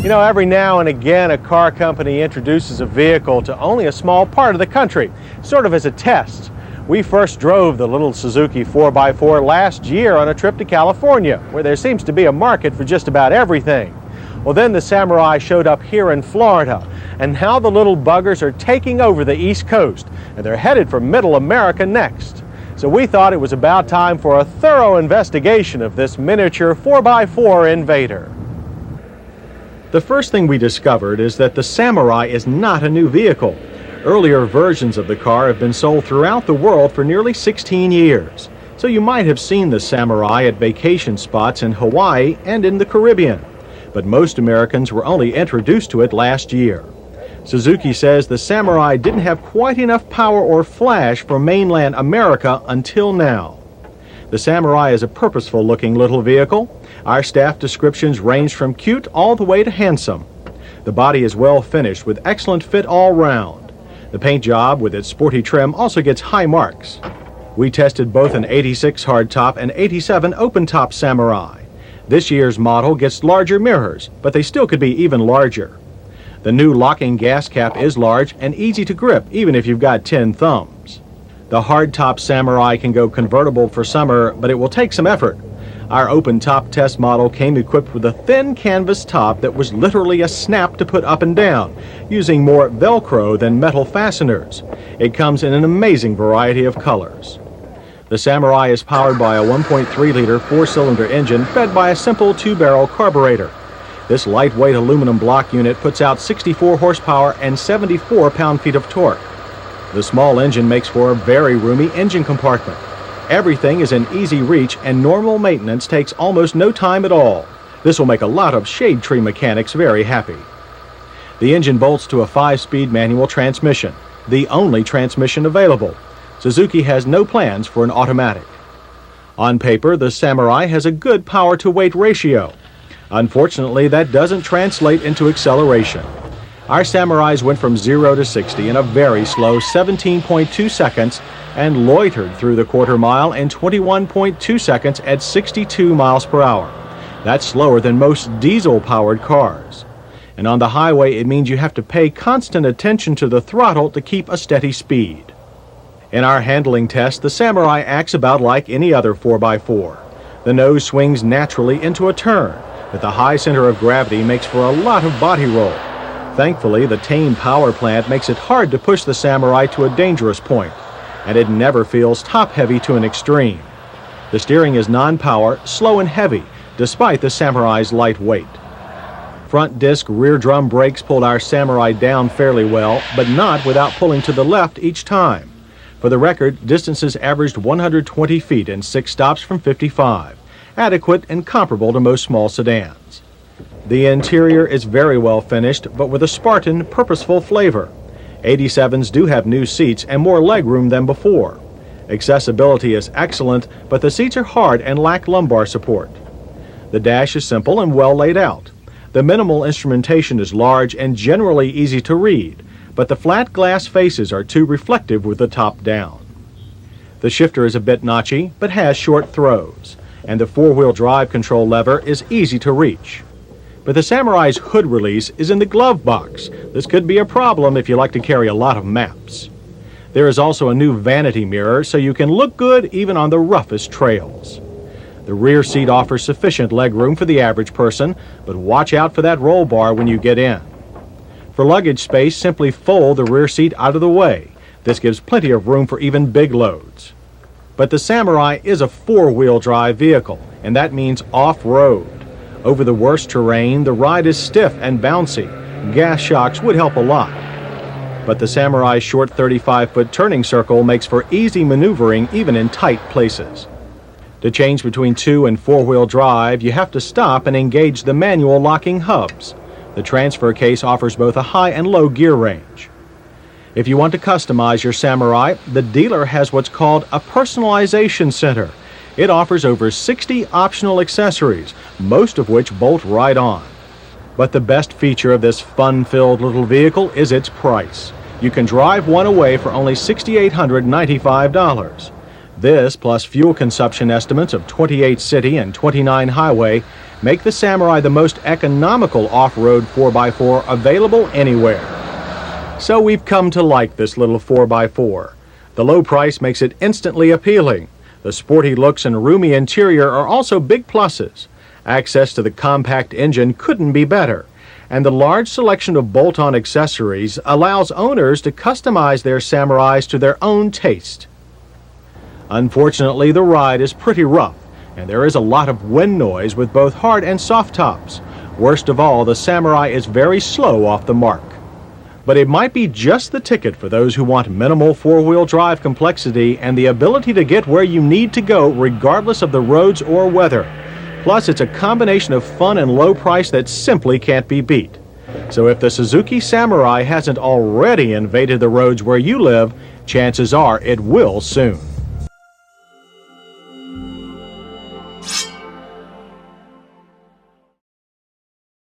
You know, every now and again a car company introduces a vehicle to only a small part of the country, sort of as a test. We first drove the little Suzuki 4x4 last year on a trip to California, where there seems to be a market for just about everything. Well, then the Samurai showed up here in Florida, and now the little buggers are taking over the East Coast, and they're headed for Middle America next. So we thought it was about time for a thorough investigation of this miniature 4x4 invader. The first thing we discovered is that the Samurai is not a new vehicle. Earlier versions of the car have been sold throughout the world for nearly 16 years. So you might have seen the Samurai at vacation spots in Hawaii and in the Caribbean. But most Americans were only introduced to it last year. Suzuki says the Samurai didn't have quite enough power or flash for mainland America until now. The Samurai is a purposeful-looking little vehicle. Our staff descriptions range from cute all the way to handsome. The body is well finished with excellent fit all round. The paint job with its sporty trim also gets high marks. We tested both an 86 hardtop and 87 open-top Samurai. This year's model gets larger mirrors, but they still could be even larger. The new locking gas cap is large and easy to grip, even if you've got 10 thumbs. The hardtop Samurai can go convertible for summer, but it will take some effort. Our open-top test model came equipped with a thin canvas top that was literally a snap to put up and down, using more Velcro than metal fasteners. It comes in an amazing variety of colors. The Samurai is powered by a 1.3-liter four-cylinder engine fed by a simple two-barrel carburetor. This lightweight aluminum block unit puts out 64 horsepower and 74 pound-feet of torque. The small engine makes for a very roomy engine compartment. Everything is in easy reach and normal maintenance takes almost no time at all. This will make a lot of shade tree mechanics very happy. The engine bolts to a 5-speed manual transmission, the only transmission available. Suzuki has no plans for an automatic. On paper, the Samurai has a good power-to-weight ratio. Unfortunately, that doesn't translate into acceleration. Our Samurais went from 0 to 60 in a very slow 17.2 seconds and loitered through the quarter mile in 21.2 seconds at 62 miles per hour. That's slower than most diesel-powered cars. And on the highway, it means you have to pay constant attention to the throttle to keep a steady speed. In our handling test, the Samurai acts about like any other 4x4. The nose swings naturally into a turn, but the high center of gravity makes for a lot of body roll. Thankfully, the tame power plant makes it hard to push the Samurai to a dangerous point, and it never feels top-heavy to an extreme. The steering is non-power, slow and heavy, despite the Samurai's light weight. Front disc rear drum brakes pulled our Samurai down fairly well, but not without pulling to the left each time. For the record, distances averaged 120 feet in 6 stops from 55, adequate and comparable to most small sedans. The interior is very well finished, but with a Spartan, purposeful flavor. 87s do have new seats and more legroom than before. Accessibility is excellent, but the seats are hard and lack lumbar support. The dash is simple and well laid out. The minimal instrumentation is large and generally easy to read, but the flat glass faces are too reflective with the top down. The shifter is a bit notchy, but has short throws, and the four-wheel drive control lever is easy to reach. But the Samurai's hood release is in the glove box. This could be a problem if you like to carry a lot of maps. There is also a new vanity mirror, so you can look good even on the roughest trails. The rear seat offers sufficient legroom for the average person, but watch out for that roll bar when you get in. For luggage space, simply fold the rear seat out of the way. This gives plenty of room for even big loads. But the Samurai is a four-wheel drive vehicle, and that means off-road. Over the worst terrain, the ride is stiff and bouncy. Gas shocks would help a lot. But the Samurai's short 35-foot turning circle makes for easy maneuvering even in tight places. To change between 2- and 4-wheel drive, you have to stop and engage the manual locking hubs. The transfer case offers both a high and low gear range. If you want to customize your Samurai, the dealer has what's called a personalization center. It offers over 60 optional accessories, most of which bolt right on. But the best feature of this fun-filled little vehicle is its price. You can drive one away for only $6,895. This, plus fuel consumption estimates of 28 city and 29 highway, make the Samurai the most economical off-road 4x4 available anywhere. So we've come to like this little 4x4. The low price makes it instantly appealing. The sporty looks and roomy interior are also big pluses. Access to the compact engine couldn't be better. And the large selection of bolt-on accessories allows owners to customize their Samurais to their own taste. Unfortunately, the ride is pretty rough, and there is a lot of wind noise with both hard and soft tops. Worst of all, the Samurai is very slow off the mark. But it might be just the ticket for those who want minimal four-wheel drive complexity and the ability to get where you need to go regardless of the roads or weather. Plus, it's a combination of fun and low price that simply can't be beat. So if the Suzuki Samurai hasn't already invaded the roads where you live, chances are it will soon.